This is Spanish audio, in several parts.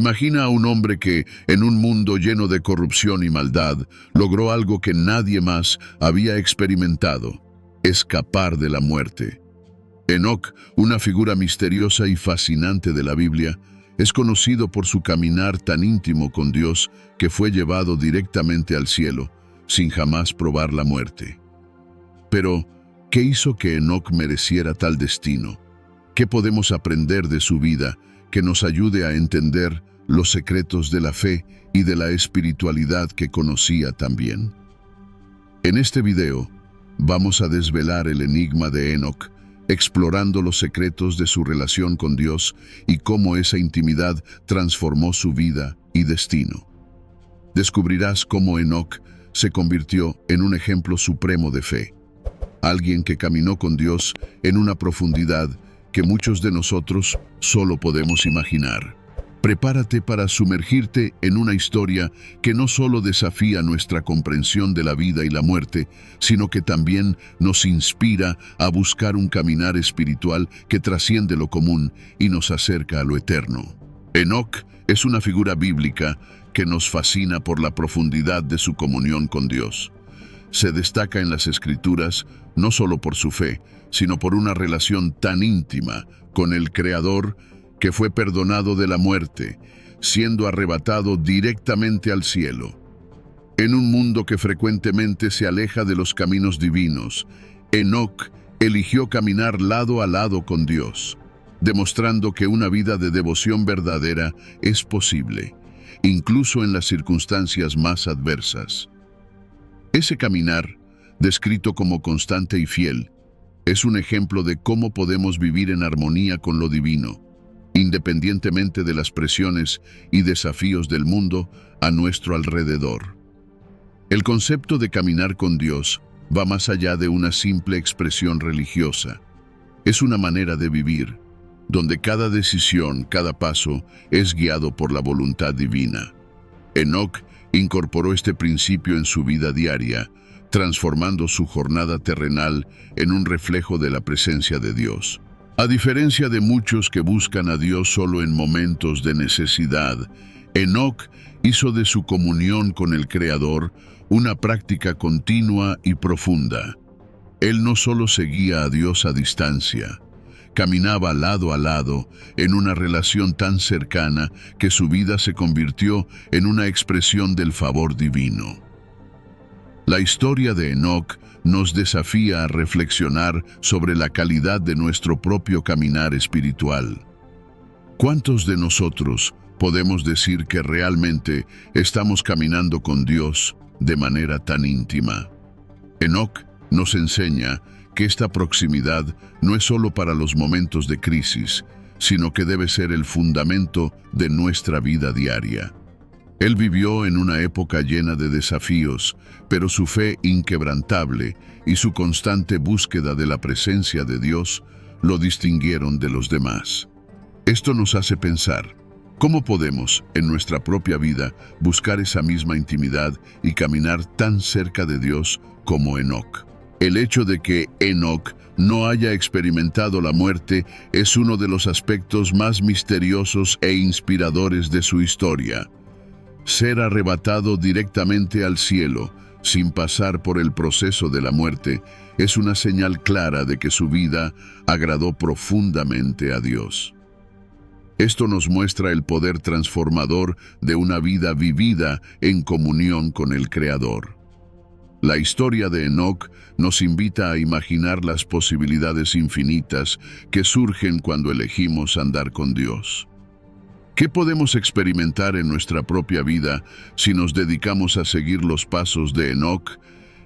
Imagina a un hombre que, en un mundo lleno de corrupción y maldad, logró algo que nadie más había experimentado: escapar de la muerte. Enoc, una figura misteriosa y fascinante de la Biblia, es conocido por su caminar tan íntimo con Dios que fue llevado directamente al cielo, sin jamás probar la muerte. Pero, ¿qué hizo que Enoc mereciera tal destino? ¿Qué podemos aprender de su vida que nos ayude a entender los secretos de la fe y de la espiritualidad que conocía tan bien? En este video, vamos a desvelar el enigma de Enoc, explorando los secretos de su relación con Dios y cómo esa intimidad transformó su vida y destino. Descubrirás cómo Enoc se convirtió en un ejemplo supremo de fe, alguien que caminó con Dios en una profundidad que muchos de nosotros solo podemos imaginar. Prepárate para sumergirte en una historia que no solo desafía nuestra comprensión de la vida y la muerte, sino que también nos inspira a buscar un caminar espiritual que trasciende lo común y nos acerca a lo eterno. Enoc es una figura bíblica que nos fascina por la profundidad de su comunión con Dios. Se destaca en las Escrituras no solo por su fe, sino por una relación tan íntima con el Creador, que fue perdonado de la muerte, siendo arrebatado directamente al cielo. En un mundo que frecuentemente se aleja de los caminos divinos, Enoc eligió caminar lado a lado con Dios, demostrando que una vida de devoción verdadera es posible, incluso en las circunstancias más adversas. Ese caminar, descrito como constante y fiel, es un ejemplo de cómo podemos vivir en armonía con lo divino, independientemente de las presiones y desafíos del mundo a nuestro alrededor. El concepto de caminar con Dios va más allá de una simple expresión religiosa. Es una manera de vivir, donde cada decisión, cada paso, es guiado por la voluntad divina. Enoc incorporó este principio en su vida diaria, transformando su jornada terrenal en un reflejo de la presencia de Dios. A diferencia de muchos que buscan a Dios solo en momentos de necesidad, Enoc hizo de su comunión con el Creador una práctica continua y profunda. Él no solo seguía a Dios a distancia, caminaba lado a lado en una relación tan cercana que su vida se convirtió en una expresión del favor divino. La historia de Enoc nos desafía a reflexionar sobre la calidad de nuestro propio caminar espiritual. ¿Cuántos de nosotros podemos decir que realmente estamos caminando con Dios de manera tan íntima? Enoc nos enseña que esta proximidad no es solo para los momentos de crisis, sino que debe ser el fundamento de nuestra vida diaria. Él vivió en una época llena de desafíos, pero su fe inquebrantable y su constante búsqueda de la presencia de Dios lo distinguieron de los demás. Esto nos hace pensar, ¿cómo podemos, en nuestra propia vida, buscar esa misma intimidad y caminar tan cerca de Dios como Enoc? El hecho de que Enoc no haya experimentado la muerte es uno de los aspectos más misteriosos e inspiradores de su historia. Ser arrebatado directamente al cielo, sin pasar por el proceso de la muerte, es una señal clara de que su vida agradó profundamente a Dios. Esto nos muestra el poder transformador de una vida vivida en comunión con el Creador. La historia de Enoc nos invita a imaginar las posibilidades infinitas que surgen cuando elegimos andar con Dios. ¿Qué podemos experimentar en nuestra propia vida si nos dedicamos a seguir los pasos de Enoc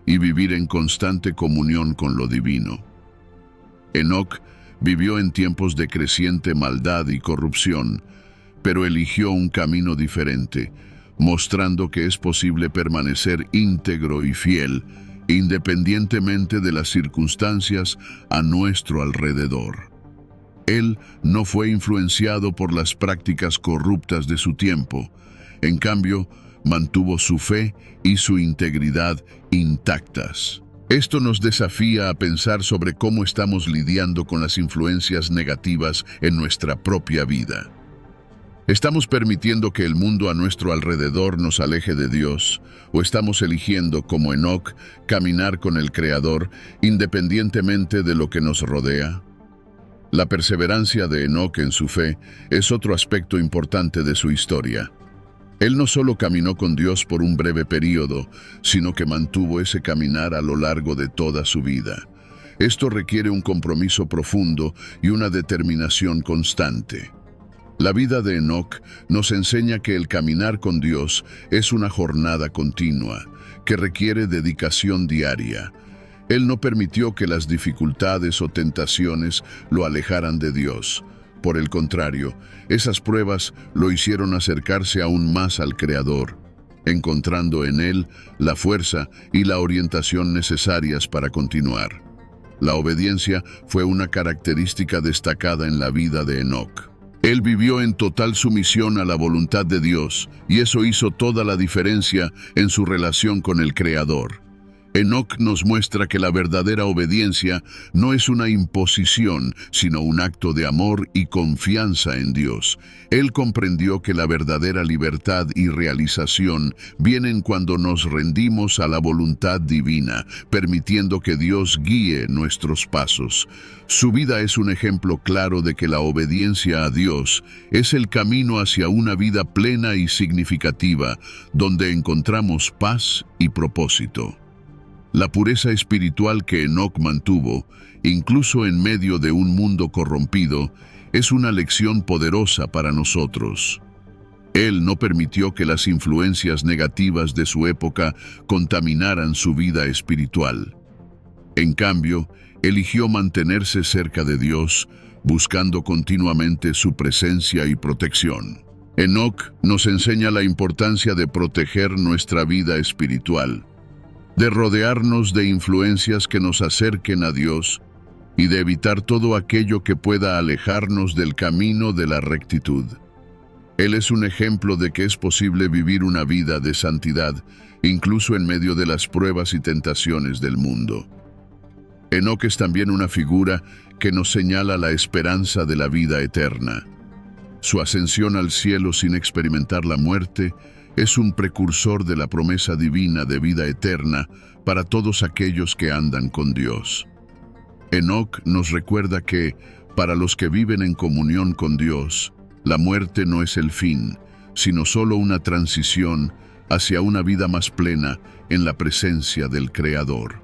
y vivir en constante comunión con lo divino? Enoc vivió en tiempos de creciente maldad y corrupción, pero eligió un camino diferente, mostrando que es posible permanecer íntegro y fiel, independientemente de las circunstancias a nuestro alrededor. Él no fue influenciado por las prácticas corruptas de su tiempo. En cambio, mantuvo su fe y su integridad intactas. Esto nos desafía a pensar sobre cómo estamos lidiando con las influencias negativas en nuestra propia vida. ¿Estamos permitiendo que el mundo a nuestro alrededor nos aleje de Dios? ¿O estamos eligiendo, como Enoc, caminar con el Creador independientemente de lo que nos rodea? La perseverancia de Enoc en su fe es otro aspecto importante de su historia. Él no solo caminó con Dios por un breve periodo, sino que mantuvo ese caminar a lo largo de toda su vida. Esto requiere un compromiso profundo y una determinación constante. La vida de Enoc nos enseña que el caminar con Dios es una jornada continua, que requiere dedicación diaria. Él no permitió que las dificultades o tentaciones lo alejaran de Dios. Por el contrario, esas pruebas lo hicieron acercarse aún más al Creador, encontrando en Él la fuerza y la orientación necesarias para continuar. La obediencia fue una característica destacada en la vida de Enoc. Él vivió en total sumisión a la voluntad de Dios, y eso hizo toda la diferencia en su relación con el Creador. Enoc nos muestra que la verdadera obediencia no es una imposición, sino un acto de amor y confianza en Dios. Él comprendió que la verdadera libertad y realización vienen cuando nos rendimos a la voluntad divina, permitiendo que Dios guíe nuestros pasos. Su vida es un ejemplo claro de que la obediencia a Dios es el camino hacia una vida plena y significativa, donde encontramos paz y propósito. La pureza espiritual que Enoc mantuvo, incluso en medio de un mundo corrompido, es una lección poderosa para nosotros. Él no permitió que las influencias negativas de su época contaminaran su vida espiritual. En cambio, eligió mantenerse cerca de Dios, buscando continuamente su presencia y protección. Enoc nos enseña la importancia de proteger nuestra vida espiritual, de rodearnos de influencias que nos acerquen a Dios y de evitar todo aquello que pueda alejarnos del camino de la rectitud. Él es un ejemplo de que es posible vivir una vida de santidad, incluso en medio de las pruebas y tentaciones del mundo. Enoc es también una figura que nos señala la esperanza de la vida eterna. Su ascensión al cielo sin experimentar la muerte es un precursor de la promesa divina de vida eterna para todos aquellos que andan con Dios. Enoc nos recuerda que, para los que viven en comunión con Dios, la muerte no es el fin, sino solo una transición hacia una vida más plena en la presencia del Creador.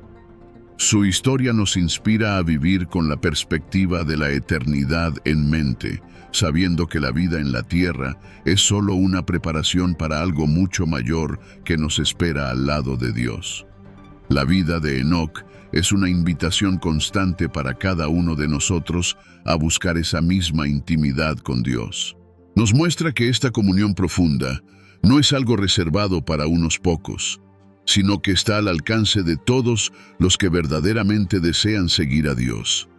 Su historia nos inspira a vivir con la perspectiva de la eternidad en mente, sabiendo que la vida en la tierra es solo una preparación para algo mucho mayor que nos espera al lado de Dios. La vida de Enoc es una invitación constante para cada uno de nosotros a buscar esa misma intimidad con Dios. Nos muestra que esta comunión profunda no es algo reservado para unos pocos, sino que está al alcance de todos los que verdaderamente desean seguir a Dios.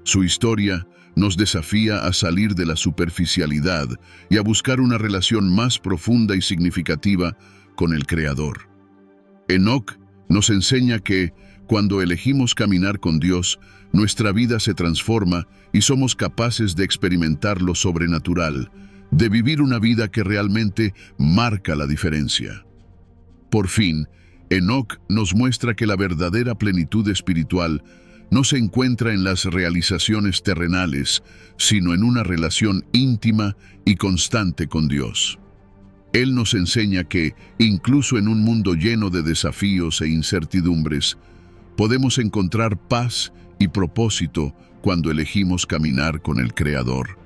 Su historia nos desafía a salir de la superficialidad y a buscar una relación más profunda y significativa con el Creador. Enoc nos enseña que, cuando elegimos caminar con Dios, nuestra vida se transforma y somos capaces de experimentar lo sobrenatural, de vivir una vida que realmente marca la diferencia. Por fin, Enoc nos muestra que la verdadera plenitud espiritual no se encuentra en las realizaciones terrenales, sino en una relación íntima y constante con Dios. Él nos enseña que, incluso en un mundo lleno de desafíos e incertidumbres, podemos encontrar paz y propósito cuando elegimos caminar con el Creador.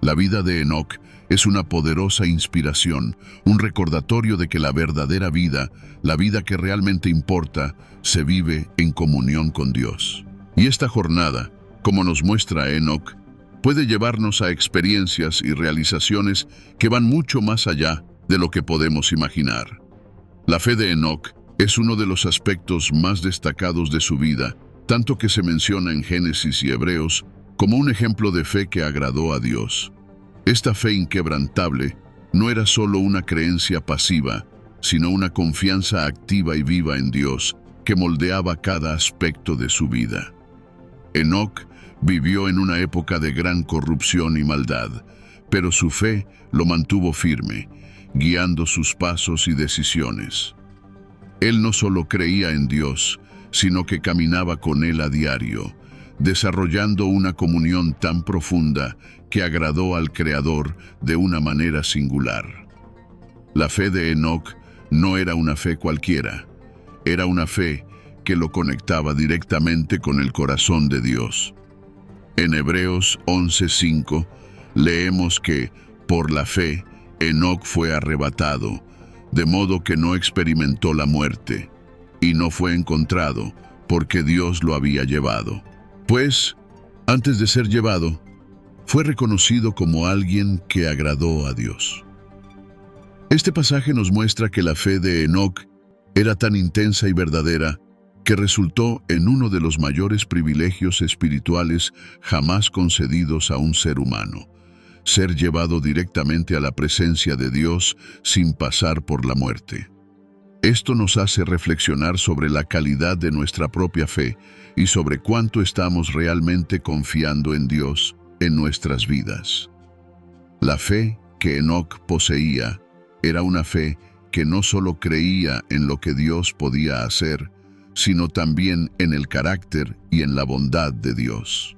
La vida de Enoc es una poderosa inspiración, un recordatorio de que la verdadera vida, la vida que realmente importa, se vive en comunión con Dios. Y esta jornada, como nos muestra Enoc, puede llevarnos a experiencias y realizaciones que van mucho más allá de lo que podemos imaginar. La fe de Enoc es uno de los aspectos más destacados de su vida, tanto que se menciona en Génesis y Hebreos como un ejemplo de fe que agradó a Dios. Esta fe inquebrantable no era solo una creencia pasiva, sino una confianza activa y viva en Dios que moldeaba cada aspecto de su vida. Enoc vivió en una época de gran corrupción y maldad, pero su fe lo mantuvo firme, guiando sus pasos y decisiones. Él no solo creía en Dios, sino que caminaba con Él a diario, desarrollando una comunión tan profunda que agradó al Creador de una manera singular. La fe de Enoc no era una fe cualquiera, era una fe que lo conectaba directamente con el corazón de Dios. En Hebreos 11:5 leemos que, por la fe, Enoc fue arrebatado, de modo que no experimentó la muerte, y no fue encontrado, porque Dios lo había llevado. Pues, antes de ser llevado, fue reconocido como alguien que agradó a Dios. Este pasaje nos muestra que la fe de Enoc era tan intensa y verdadera que resultó en uno de los mayores privilegios espirituales jamás concedidos a un ser humano: ser llevado directamente a la presencia de Dios sin pasar por la muerte. Esto nos hace reflexionar sobre la calidad de nuestra propia fe y sobre cuánto estamos realmente confiando en Dios en nuestras vidas. La fe que Enoc poseía era una fe que no solo creía en lo que Dios podía hacer, sino también en el carácter y en la bondad de Dios.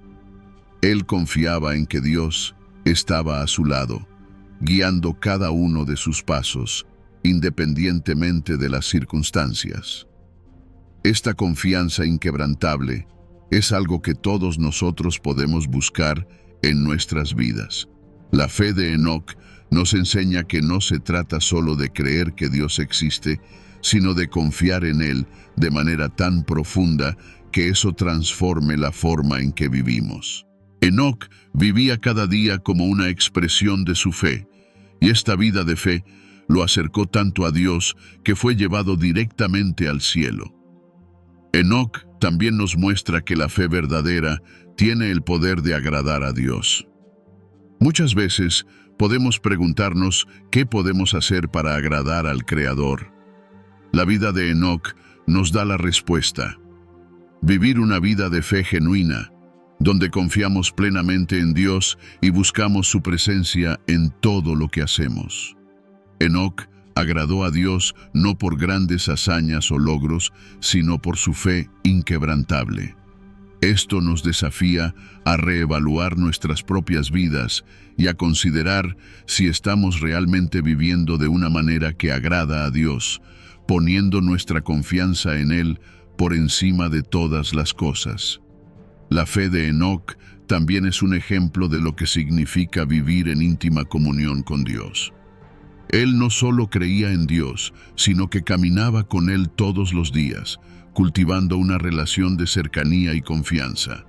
Él confiaba en que Dios estaba a su lado, guiando cada uno de sus pasos, independientemente de las circunstancias. Esta confianza inquebrantable es algo que todos nosotros podemos buscar en nuestras vidas. La fe de Enoc nos enseña que no se trata solo de creer que Dios existe, sino de confiar en Él de manera tan profunda que eso transforme la forma en que vivimos. Enoc vivía cada día como una expresión de su fe, y esta vida de fe lo acercó tanto a Dios que fue llevado directamente al cielo. Enoc también nos muestra que la fe verdadera tiene el poder de agradar a Dios. Muchas veces podemos preguntarnos qué podemos hacer para agradar al Creador. La vida de Enoc nos da la respuesta: vivir una vida de fe genuina, donde confiamos plenamente en Dios y buscamos su presencia en todo lo que hacemos. Enoc agradó a Dios no por grandes hazañas o logros, sino por su fe inquebrantable. Esto nos desafía a reevaluar nuestras propias vidas y a considerar si estamos realmente viviendo de una manera que agrada a Dios, poniendo nuestra confianza en Él por encima de todas las cosas. La fe de Enoc también es un ejemplo de lo que significa vivir en íntima comunión con Dios. Él no solo creía en Dios, sino que caminaba con Él todos los días, cultivando una relación de cercanía y confianza.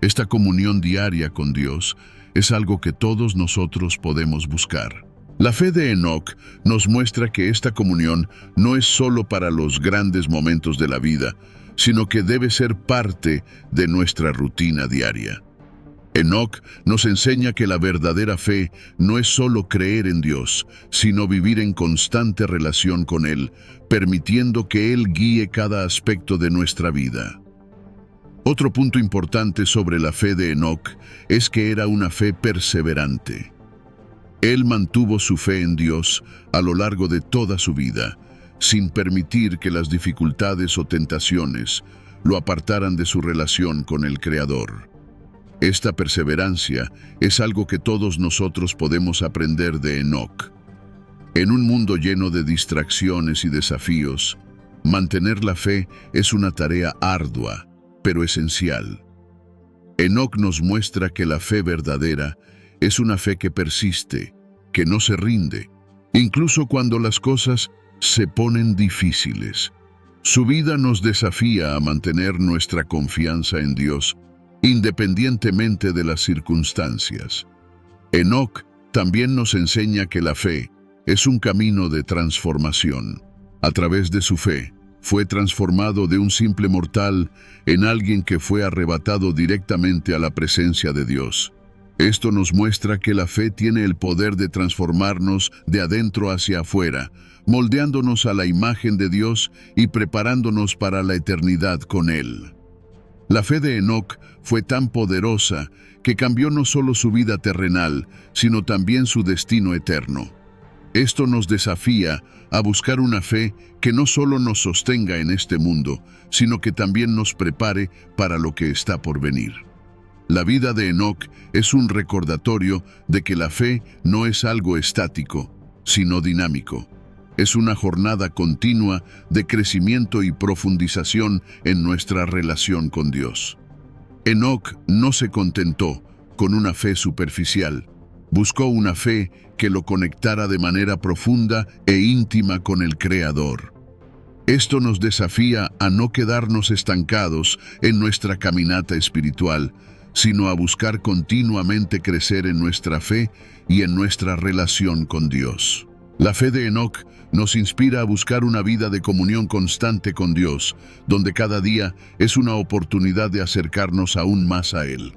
Esta comunión diaria con Dios es algo que todos nosotros podemos buscar. La fe de Enoc nos muestra que esta comunión no es solo para los grandes momentos de la vida, sino que debe ser parte de nuestra rutina diaria. Enoc nos enseña que la verdadera fe no es solo creer en Dios, sino vivir en constante relación con Él, permitiendo que Él guíe cada aspecto de nuestra vida. Otro punto importante sobre la fe de Enoc es que era una fe perseverante. Él mantuvo su fe en Dios a lo largo de toda su vida, sin permitir que las dificultades o tentaciones lo apartaran de su relación con el Creador. Esta perseverancia es algo que todos nosotros podemos aprender de Enoc. En un mundo lleno de distracciones y desafíos, mantener la fe es una tarea ardua, pero esencial. Enoc nos muestra que la fe verdadera es una fe que persiste, que no se rinde, incluso cuando las cosas se ponen difíciles. Su vida nos desafía a mantener nuestra confianza en Dios, independientemente de las circunstancias. Enoc también nos enseña que la fe es un camino de transformación. A través de su fe, fue transformado de un simple mortal en alguien que fue arrebatado directamente a la presencia de Dios. Esto nos muestra que la fe tiene el poder de transformarnos de adentro hacia afuera, moldeándonos a la imagen de Dios y preparándonos para la eternidad con Él. La fe de Enoc fue tan poderosa que cambió no solo su vida terrenal, sino también su destino eterno. Esto nos desafía a buscar una fe que no solo nos sostenga en este mundo, sino que también nos prepare para lo que está por venir. La vida de Enoc es un recordatorio de que la fe no es algo estático, sino dinámico. Es una jornada continua de crecimiento y profundización en nuestra relación con Dios. Enoc no se contentó con una fe superficial. Buscó una fe que lo conectara de manera profunda e íntima con el Creador. Esto nos desafía a no quedarnos estancados en nuestra caminata espiritual, sino a buscar continuamente crecer en nuestra fe y en nuestra relación con Dios. La fe de Enoc nos inspira a buscar una vida de comunión constante con Dios, donde cada día es una oportunidad de acercarnos aún más a Él.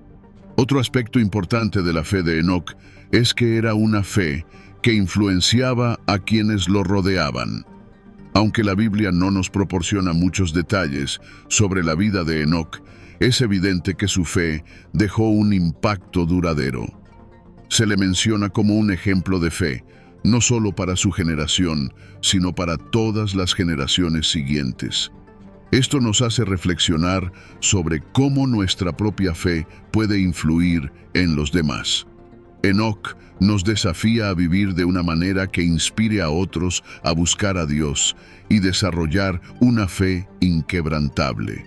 Otro aspecto importante de la fe de Enoc es que era una fe que influenciaba a quienes lo rodeaban. Aunque la Biblia no nos proporciona muchos detalles sobre la vida de Enoc, es evidente que su fe dejó un impacto duradero. Se le menciona como un ejemplo de fe, no solo para su generación, sino para todas las generaciones siguientes. Esto nos hace reflexionar sobre cómo nuestra propia fe puede influir en los demás. Enoc nos desafía a vivir de una manera que inspire a otros a buscar a Dios y desarrollar una fe inquebrantable.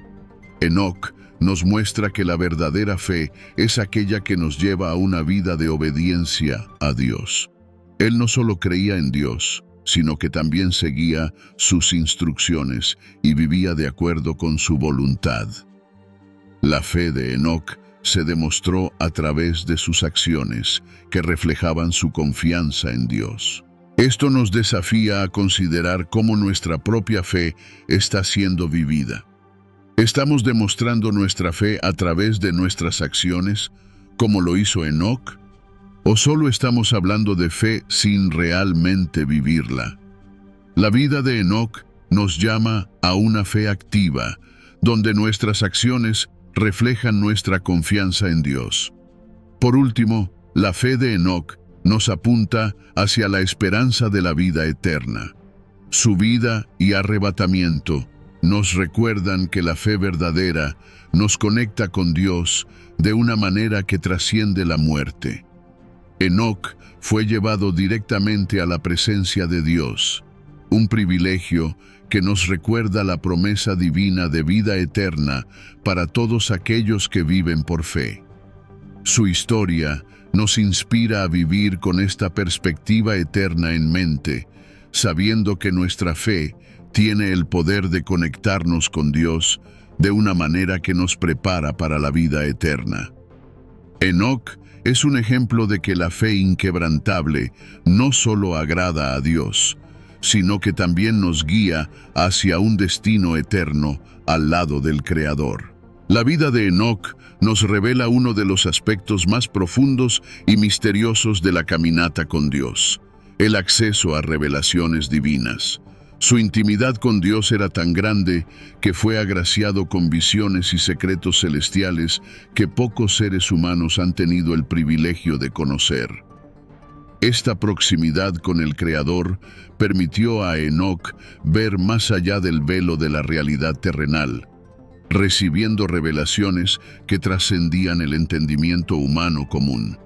Enoc nos muestra que la verdadera fe es aquella que nos lleva a una vida de obediencia a Dios. Él no solo creía en Dios, sino que también seguía sus instrucciones y vivía de acuerdo con su voluntad. La fe de Enoc se demostró a través de sus acciones, que reflejaban su confianza en Dios. Esto nos desafía a considerar cómo nuestra propia fe está siendo vivida. ¿Estamos demostrando nuestra fe a través de nuestras acciones, como lo hizo Enoc? ¿O solo estamos hablando de fe sin realmente vivirla? La vida de Enoc nos llama a una fe activa, donde nuestras acciones reflejan nuestra confianza en Dios. Por último, la fe de Enoc nos apunta hacia la esperanza de la vida eterna. Su vida y arrebatamiento nos recuerdan que la fe verdadera nos conecta con Dios de una manera que trasciende la muerte. Enoc fue llevado directamente a la presencia de Dios, un privilegio que nos recuerda la promesa divina de vida eterna para todos aquellos que viven por fe. Su historia nos inspira a vivir con esta perspectiva eterna en mente, sabiendo que nuestra fe tiene el poder de conectarnos con Dios de una manera que nos prepara para la vida eterna. Enoc es un ejemplo de que la fe inquebrantable no solo agrada a Dios, sino que también nos guía hacia un destino eterno al lado del Creador. La vida de Enoc nos revela uno de los aspectos más profundos y misteriosos de la caminata con Dios: el acceso a revelaciones divinas. Su intimidad con Dios era tan grande que fue agraciado con visiones y secretos celestiales que pocos seres humanos han tenido el privilegio de conocer. Esta proximidad con el Creador permitió a Enoc ver más allá del velo de la realidad terrenal, recibiendo revelaciones que trascendían el entendimiento humano común.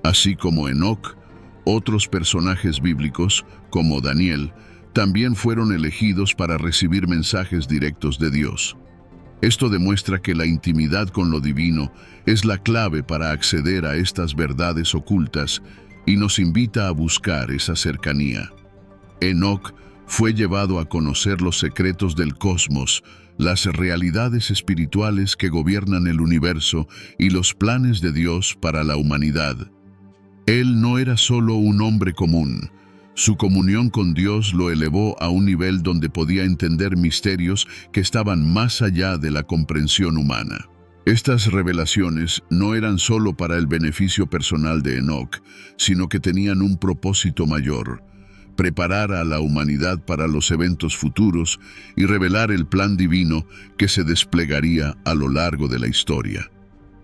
Así como Enoc, otros personajes bíblicos, como Daniel, también fueron elegidos para recibir mensajes directos de Dios. Esto demuestra que la intimidad con lo divino es la clave para acceder a estas verdades ocultas y nos invita a buscar esa cercanía. Enoc fue llevado a conocer los secretos del cosmos, las realidades espirituales que gobiernan el universo y los planes de Dios para la humanidad. Él no era solo un hombre común. Su comunión con Dios lo elevó a un nivel donde podía entender misterios que estaban más allá de la comprensión humana. Estas revelaciones no eran solo para el beneficio personal de Enoc, sino que tenían un propósito mayor: preparar a la humanidad para los eventos futuros y revelar el plan divino que se desplegaría a lo largo de la historia.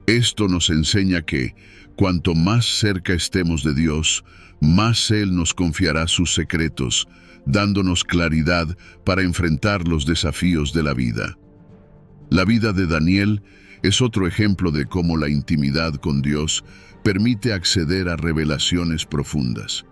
Esto nos enseña que, cuanto más cerca estemos de Dios, más Él nos confiará sus secretos, dándonos claridad para enfrentar los desafíos de la vida. La vida de Daniel es otro ejemplo de cómo la intimidad con Dios permite acceder a revelaciones profundas.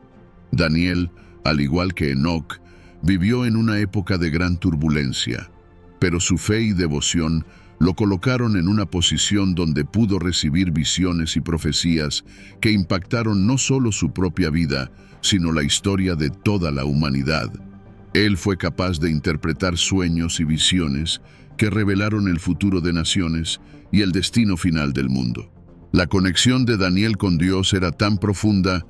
Daniel, al igual que Enoc, vivió en una época de gran turbulencia, pero su fe y devoción lo colocaron en una posición donde pudo recibir visiones y profecías que impactaron no solo su propia vida, sino la historia de toda la humanidad. Él fue capaz de interpretar sueños y visiones que revelaron el futuro de naciones y el destino final del mundo. La conexión de Daniel con Dios era tan profunda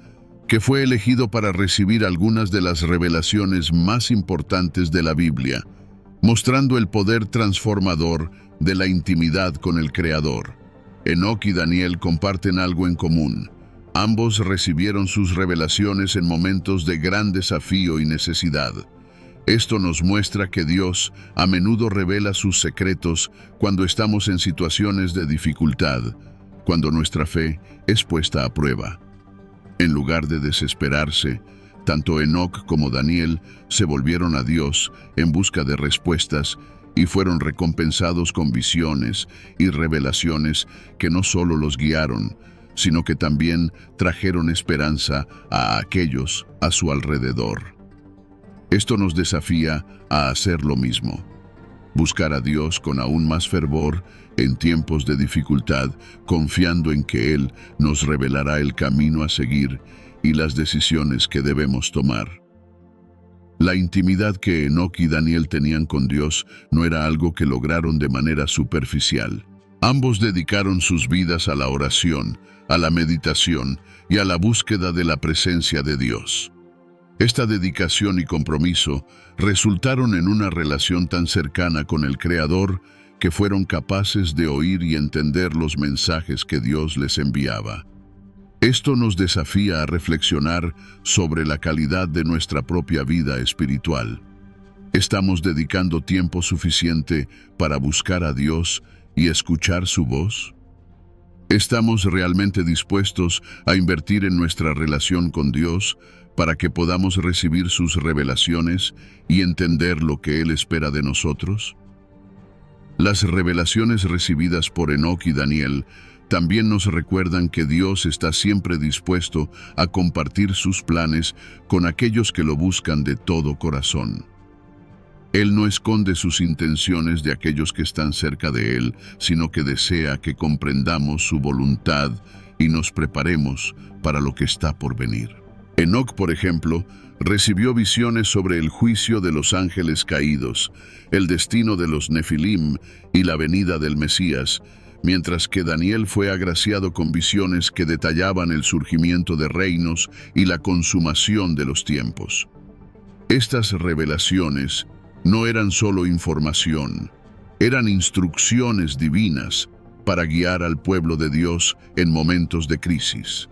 que fue elegido para recibir algunas de las revelaciones más importantes de la Biblia, mostrando el poder transformador de la intimidad con el Creador. Enoc y Daniel comparten algo en común. Ambos recibieron sus revelaciones en momentos de gran desafío y necesidad. Esto nos muestra que Dios a menudo revela sus secretos cuando estamos en situaciones de dificultad, cuando nuestra fe es puesta a prueba. En lugar de desesperarse, tanto Enoc como Daniel se volvieron a Dios en busca de respuestas y fueron recompensados con visiones y revelaciones que no solo los guiaron, sino que también trajeron esperanza a aquellos a su alrededor. Esto nos desafía a hacer lo mismo, buscar a Dios con aún más fervor en tiempos de dificultad, confiando en que Él nos revelará el camino a seguir y las decisiones que debemos tomar. La intimidad que Enoc y Daniel tenían con Dios no era algo que lograron de manera superficial. Ambos dedicaron sus vidas a la oración, a la meditación y a la búsqueda de la presencia de Dios. Esta dedicación y compromiso resultaron en una relación tan cercana con el Creador que fueron capaces de oír y entender los mensajes que Dios les enviaba. Esto nos desafía a reflexionar sobre la calidad de nuestra propia vida espiritual. ¿Estamos dedicando tiempo suficiente para buscar a Dios y escuchar su voz? ¿Estamos realmente dispuestos a invertir en nuestra relación con Dios para que podamos recibir sus revelaciones y entender lo que Él espera de nosotros? Las revelaciones recibidas por Enoc y Daniel también nos recuerdan que Dios está siempre dispuesto a compartir sus planes con aquellos que lo buscan de todo corazón. Él no esconde sus intenciones de aquellos que están cerca de Él, sino que desea que comprendamos su voluntad y nos preparemos para lo que está por venir. Enoc, por ejemplo, recibió visiones sobre el juicio de los ángeles caídos, el destino de los Nefilim y la venida del Mesías, mientras que Daniel fue agraciado con visiones que detallaban el surgimiento de reinos y la consumación de los tiempos. Estas revelaciones no eran solo información, eran instrucciones divinas para guiar al pueblo de Dios en momentos de crisis.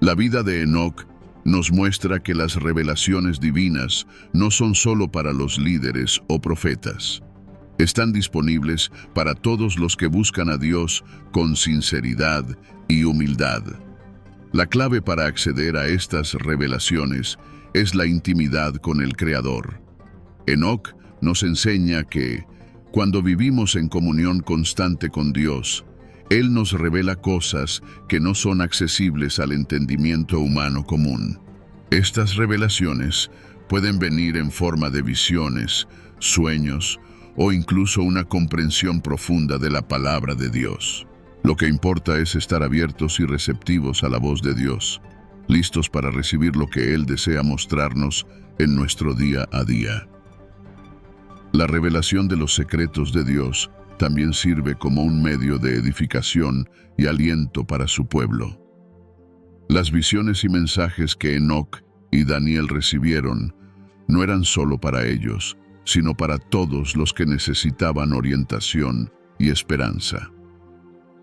La vida de Enoc nos muestra que las revelaciones divinas no son solo para los líderes o profetas. Están disponibles para todos los que buscan a Dios con sinceridad y humildad. La clave para acceder a estas revelaciones es la intimidad con el Creador. Enoc nos enseña que, cuando vivimos en comunión constante con Dios, Él nos revela cosas que no son accesibles al entendimiento humano común. Estas revelaciones pueden venir en forma de visiones, sueños o incluso una comprensión profunda de la palabra de Dios. Lo que importa es estar abiertos y receptivos a la voz de Dios, listos para recibir lo que Él desea mostrarnos en nuestro día a día. La revelación de los secretos de Dios también sirve como un medio de edificación y aliento para su pueblo. Las visiones y mensajes que Enoc y Daniel recibieron no eran solo para ellos, sino para todos los que necesitaban orientación y esperanza.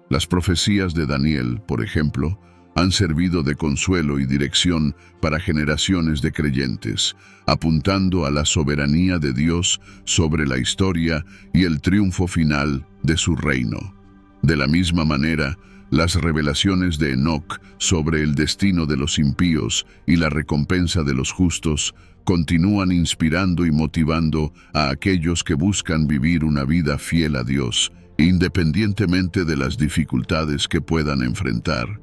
Las profecías de Daniel, por ejemplo, han servido de consuelo y dirección para generaciones de creyentes, apuntando a la soberanía de Dios sobre la historia y el triunfo final de su reino. De la misma manera, las revelaciones de Enoc sobre el destino de los impíos y la recompensa de los justos continúan inspirando y motivando a aquellos que buscan vivir una vida fiel a Dios, independientemente de las dificultades que puedan enfrentar.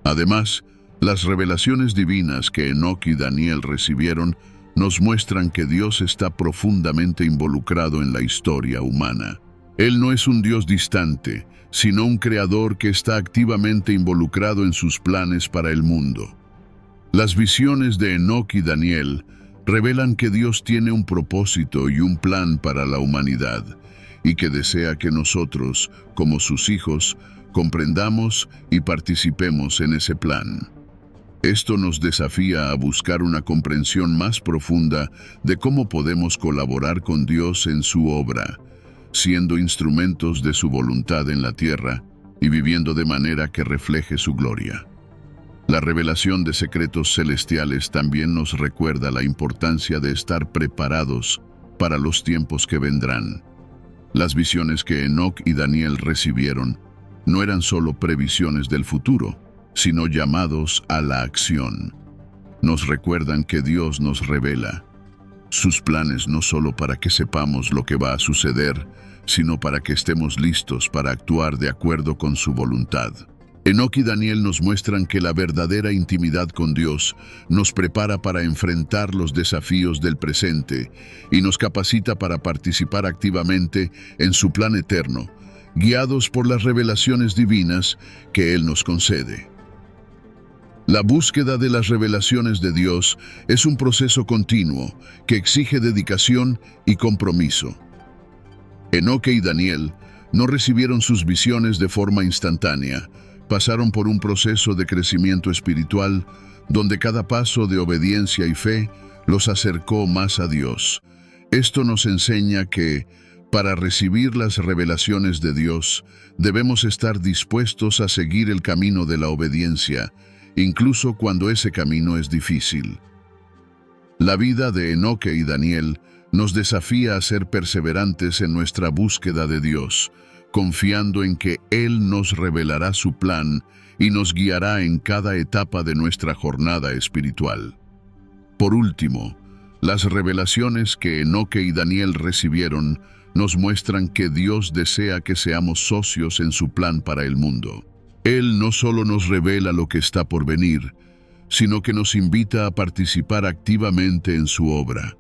Además, las revelaciones divinas que Enoc y Daniel recibieron nos muestran que Dios está profundamente involucrado en la historia humana. Él no es un Dios distante, sino un creador que está activamente involucrado en sus planes para el mundo. Las visiones de Enoc y Daniel revelan que Dios tiene un propósito y un plan para la humanidad, y que desea que nosotros, como sus hijos, comprendamos y participemos en ese plan. Esto nos desafía a buscar una comprensión más profunda de cómo podemos colaborar con Dios en su obra, siendo instrumentos de su voluntad en la tierra y viviendo de manera que refleje su gloria. La revelación de secretos celestiales también nos recuerda la importancia de estar preparados para los tiempos que vendrán. Las visiones que Enoc y Daniel recibieron no eran solo previsiones del futuro, sino llamados a la acción. Nos recuerdan que Dios nos revela sus planes no solo para que sepamos lo que va a suceder, sino para que estemos listos para actuar de acuerdo con su voluntad. Enoc y Daniel nos muestran que la verdadera intimidad con Dios nos prepara para enfrentar los desafíos del presente y nos capacita para participar activamente en su plan eterno, guiados por las revelaciones divinas que Él nos concede. La búsqueda de las revelaciones de Dios es un proceso continuo que exige dedicación y compromiso. Enoc y Daniel no recibieron sus visiones de forma instantánea, pasaron por un proceso de crecimiento espiritual donde cada paso de obediencia y fe los acercó más a Dios. Esto nos enseña que, para recibir las revelaciones de Dios, debemos estar dispuestos a seguir el camino de la obediencia, incluso cuando ese camino es difícil. La vida de Enoc y Daniel nos desafía a ser perseverantes en nuestra búsqueda de Dios, confiando en que Él nos revelará su plan y nos guiará en cada etapa de nuestra jornada espiritual. Por último, las revelaciones que Enoc y Daniel recibieron nos muestran que Dios desea que seamos socios en su plan para el mundo. Él no solo nos revela lo que está por venir, sino que nos invita a participar activamente en su obra.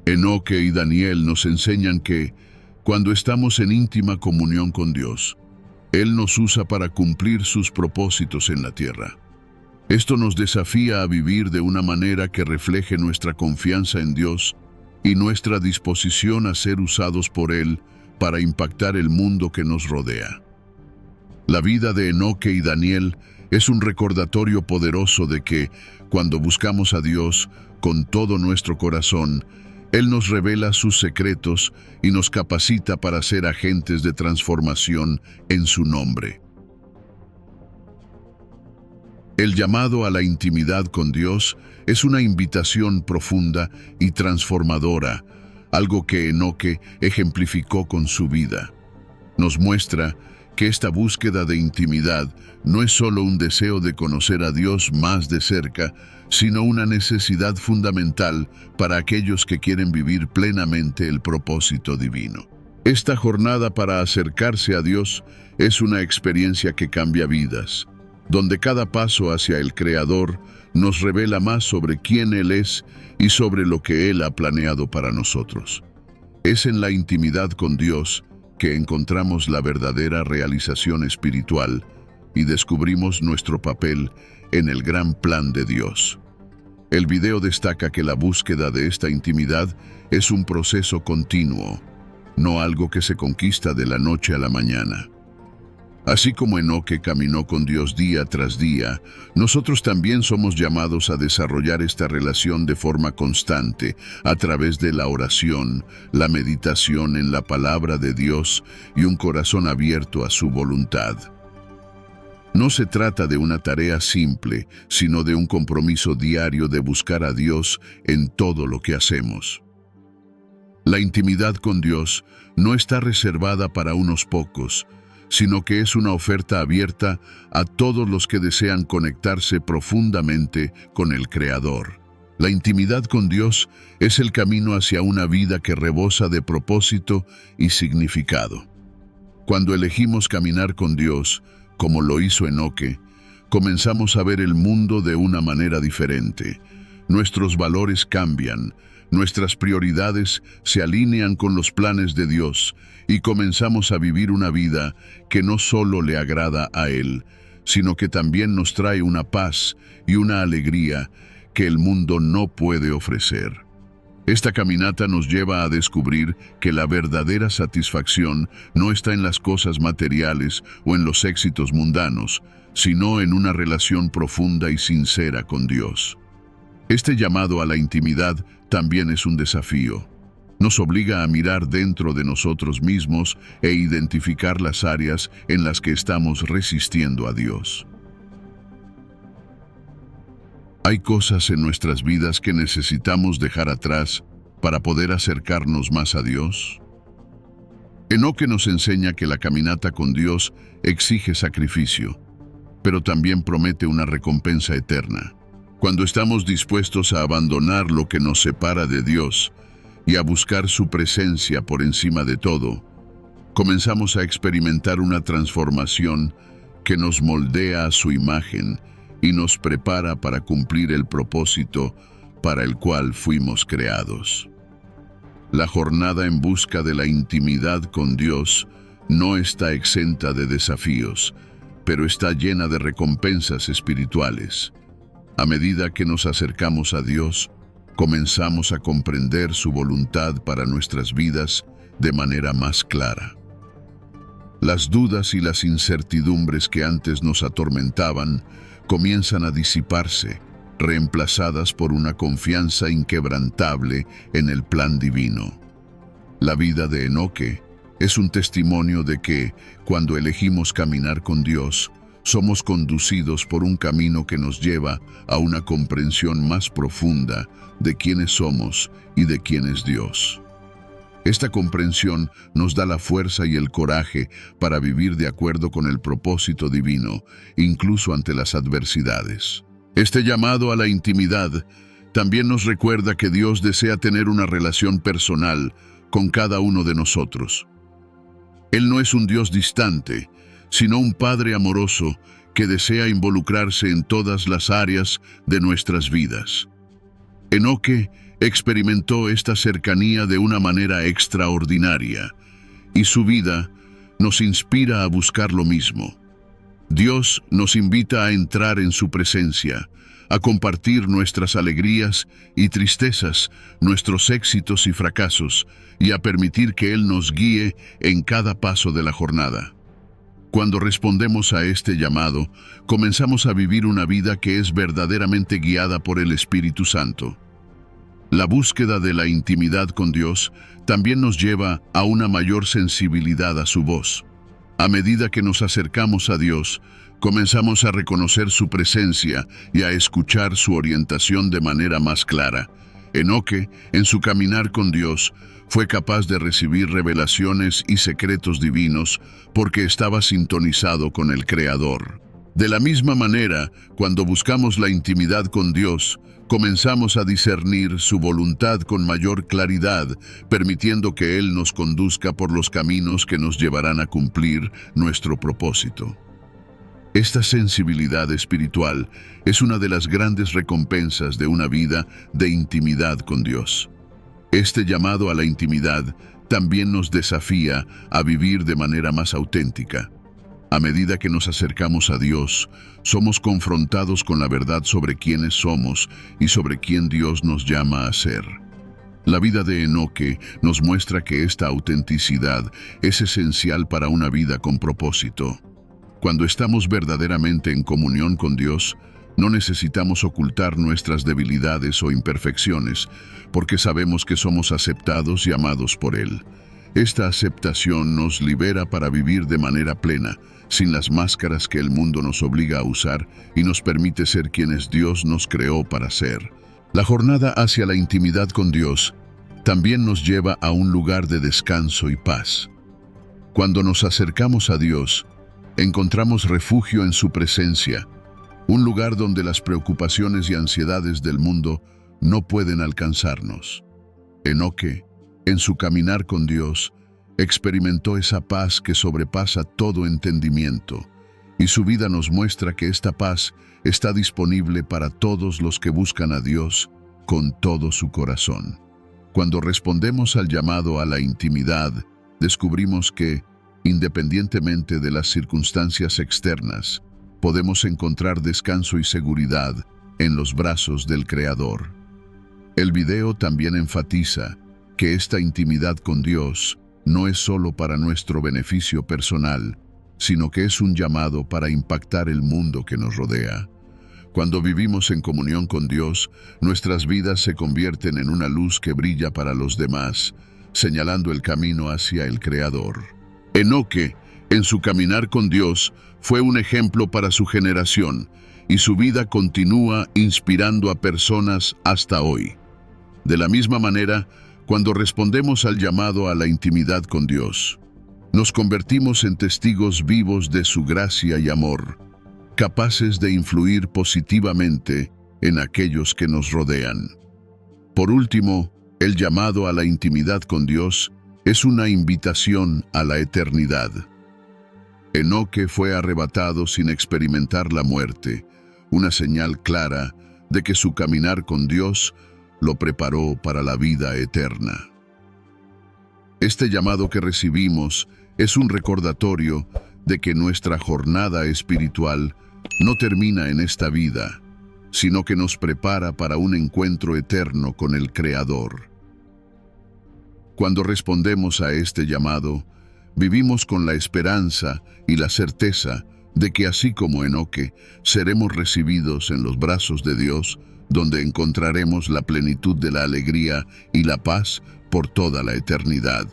Enoc y Daniel nos enseñan que, cuando estamos en íntima comunión con Dios, Él nos usa para cumplir sus propósitos en la tierra. Esto nos desafía a vivir de una manera que refleje nuestra confianza en Dios y nuestra disposición a ser usados por Él para impactar el mundo que nos rodea. La vida de Enoc y Daniel es un recordatorio poderoso de que, cuando buscamos a Dios con todo nuestro corazón, Él nos revela sus secretos y nos capacita para ser agentes de transformación en su nombre. El llamado a la intimidad con Dios es una invitación profunda y transformadora, algo que Enoc ejemplificó con su vida. Nos muestra que esta búsqueda de intimidad no es solo un deseo de conocer a Dios más de cerca, sino una necesidad fundamental para aquellos que quieren vivir plenamente el propósito divino. Esta jornada para acercarse a Dios es una experiencia que cambia vidas, donde cada paso hacia el Creador nos revela más sobre quién Él es y sobre lo que Él ha planeado para nosotros. Es en la intimidad con Dios que encontramos la verdadera realización espiritual y descubrimos nuestro papel en el gran plan de Dios. El video destaca que la búsqueda de esta intimidad es un proceso continuo, no algo que se conquista de la noche a la mañana. Así como Enoc caminó con Dios día tras día, nosotros también somos llamados a desarrollar esta relación de forma constante a través de la oración, la meditación en la palabra de Dios y un corazón abierto a su voluntad. No se trata de una tarea simple, sino de un compromiso diario de buscar a Dios en todo lo que hacemos. La intimidad con Dios no está reservada para unos pocos, sino que es una oferta abierta a todos los que desean conectarse profundamente con el Creador. La intimidad con Dios es el camino hacia una vida que rebosa de propósito y significado. Cuando elegimos caminar con Dios, como lo hizo Enoque, comenzamos a ver el mundo de una manera diferente. Nuestros valores cambian, nuestras prioridades se alinean con los planes de Dios y comenzamos a vivir una vida que no solo le agrada a Él, sino que también nos trae una paz y una alegría que el mundo no puede ofrecer. Esta caminata nos lleva a descubrir que la verdadera satisfacción no está en las cosas materiales o en los éxitos mundanos, sino en una relación profunda y sincera con Dios. Este llamado a la intimidad también es un desafío. Nos obliga a mirar dentro de nosotros mismos e identificar las áreas en las que estamos resistiendo a Dios. Hay cosas en nuestras vidas que necesitamos dejar atrás para poder acercarnos más a Dios. Enoque nos enseña que la caminata con Dios exige sacrificio, pero también promete una recompensa eterna. Cuando estamos dispuestos a abandonar lo que nos separa de Dios y a buscar su presencia por encima de todo, comenzamos a experimentar una transformación que nos moldea a su imagen y nos prepara para cumplir el propósito para el cual fuimos creados. La jornada en busca de la intimidad con Dios no está exenta de desafíos, pero está llena de recompensas espirituales. A medida que nos acercamos a Dios, comenzamos a comprender su voluntad para nuestras vidas de manera más clara. Las dudas y las incertidumbres que antes nos atormentaban comienzan a disiparse, reemplazadas por una confianza inquebrantable en el plan divino. La vida de Enoque es un testimonio de que, cuando elegimos caminar con Dios, somos conducidos por un camino que nos lleva a una comprensión más profunda de quiénes somos y de quién es Dios. Esta comprensión nos da la fuerza y el coraje para vivir de acuerdo con el propósito divino, incluso ante las adversidades. Este llamado a la intimidad también nos recuerda que Dios desea tener una relación personal con cada uno de nosotros. Él no es un Dios distante, sino un Padre amoroso que desea involucrarse en todas las áreas de nuestras vidas. Enoque experimentó esta cercanía de una manera extraordinaria, y su vida nos inspira a buscar lo mismo. Dios nos invita a entrar en su presencia, a compartir nuestras alegrías y tristezas, nuestros éxitos y fracasos, y a permitir que Él nos guíe en cada paso de la jornada. Cuando respondemos a este llamado, comenzamos a vivir una vida que es verdaderamente guiada por el Espíritu Santo. La búsqueda de la intimidad con Dios también nos lleva a una mayor sensibilidad a su voz. A medida que nos acercamos a Dios, comenzamos a reconocer su presencia y a escuchar su orientación de manera más clara. Enoque, en su caminar con Dios, fue capaz de recibir revelaciones y secretos divinos porque estaba sintonizado con el Creador. De la misma manera, cuando buscamos la intimidad con Dios, comenzamos a discernir su voluntad con mayor claridad, permitiendo que Él nos conduzca por los caminos que nos llevarán a cumplir nuestro propósito. Esta sensibilidad espiritual es una de las grandes recompensas de una vida de intimidad con Dios. Este llamado a la intimidad también nos desafía a vivir de manera más auténtica. A medida que nos acercamos a Dios, somos confrontados con la verdad sobre quiénes somos y sobre quién Dios nos llama a ser. La vida de Enoque nos muestra que esta autenticidad es esencial para una vida con propósito. Cuando estamos verdaderamente en comunión con Dios, no necesitamos ocultar nuestras debilidades o imperfecciones, porque sabemos que somos aceptados y amados por Él. Esta aceptación nos libera para vivir de manera plena, sin las máscaras que el mundo nos obliga a usar, y nos permite ser quienes Dios nos creó para ser. La jornada hacia la intimidad con Dios también nos lleva a un lugar de descanso y paz. Cuando nos acercamos a Dios, encontramos refugio en su presencia, un lugar donde las preocupaciones y ansiedades del mundo no pueden alcanzarnos. Enoque, en su caminar con Dios, experimentó esa paz que sobrepasa todo entendimiento, y su vida nos muestra que esta paz está disponible para todos los que buscan a Dios con todo su corazón. Cuando respondemos al llamado a la intimidad, descubrimos que, independientemente de las circunstancias externas, podemos encontrar descanso y seguridad en los brazos del Creador. El video también enfatiza que esta intimidad con Dios no es solo para nuestro beneficio personal, sino que es un llamado para impactar el mundo que nos rodea. Cuando vivimos en comunión con Dios, nuestras vidas se convierten en una luz que brilla para los demás, señalando el camino hacia el Creador. Enoque, en su caminar con Dios, fue un ejemplo para su generación, y su vida continúa inspirando a personas hasta hoy. De la misma manera, cuando respondemos al llamado a la intimidad con Dios, nos convertimos en testigos vivos de su gracia y amor, capaces de influir positivamente en aquellos que nos rodean. Por último, el llamado a la intimidad con Dios es una invitación a la eternidad. Enoque fue arrebatado sin experimentar la muerte, una señal clara de que su caminar con Dios lo preparó para la vida eterna. Este llamado que recibimos es un recordatorio de que nuestra jornada espiritual no termina en esta vida, sino que nos prepara para un encuentro eterno con el Creador. Cuando respondemos a este llamado, vivimos con la esperanza y la certeza de que así como Enoque, seremos recibidos en los brazos de Dios, donde encontraremos la plenitud de la alegría y la paz por toda la eternidad.